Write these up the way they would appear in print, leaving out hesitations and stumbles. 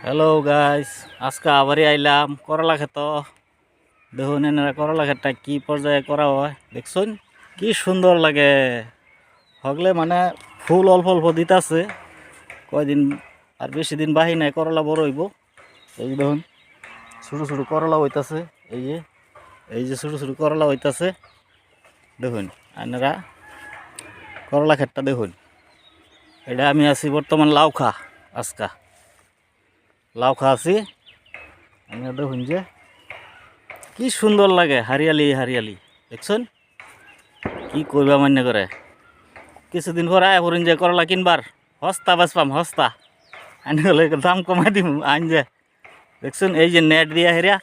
Hello guys, আজকে আবারই আইলাম করলা ক্ষেত। দেখুন এনারা করলা ক্ষেতটা কি পর্যায়ে করা হয় দেখছুন, কি সুন্দর লাগে। হগলে মানে ফুল অল্প অল্প দিতাছে, কয়দিন আর বেশি দিন বাহি নাই, করলা বড় হইব। এই যে দেখুন ছোটো ছোটো করলা হইতাছে, এই যে ছোটো ছোটো করলা হইতাছে। দেখুন এনারা করলা ক্ষেতটা দেখুন। এটা আমি আছি বর্তমান লাউখা, আজকা লাউখা আছি। আপনারা দেখুন যে কি সুন্দর লাগে, হারিয়ালি হারিয়ালি দেখছেন। কি করবা মান্য করে কিছুদিন পর আয় পড়ুন যে করলা কিনবার হস্তা বাঁচপাম, হস্তা আনি হলে দাম কমাই দিম আইন যে। দেখছেন এই যে নেট দিয়া হেরা,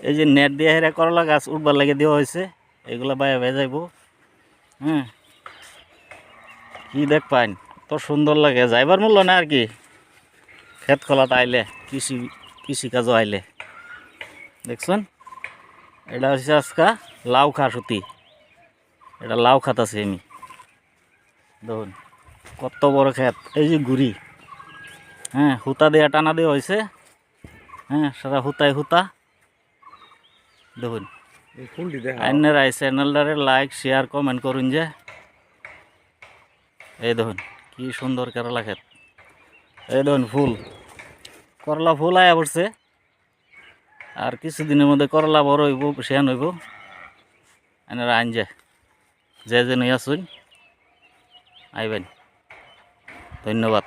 এই যে নেট দিয়া হেরা করলা গাছ উঠবার লাগে দেওয়া হয়েছে, এইগুলা বাইরে বেয়ে যাইব। হ্যাঁ, কি দেখ পাইন, তো সুন্দর লাগে, যাইবার মূল্য না আর কি। ক্ষেত খোলাতে আইলে, কৃষিকাজও আইলে দেখছেন। এটা হচ্ছে আজকা লাউ খা সুতি, এটা লাউ খাতাছি আমি। দেখুন কত বড় ক্ষেত, এই যে গুড়ি, হ্যাঁ হুতা দেওয়া টানা দেওয়া হয়েছে। হ্যাঁ সারা হুতায় হুতা। দেখুন আইনের এই চ্যানেলটারে লাইক শেয়ার কমেন্ট করুন যে। এই দেখুন কি সুন্দর করলা ক্ষেত, এই দেখুন ফুল, করলা ফুল আয়া পড়ছে। আর কিছুদিনের মধ্যে করলা বড় হইব, শেয়ান হইব। এনারা আইন যে যে নই আসুন আইবেন। ধন্যবাদ।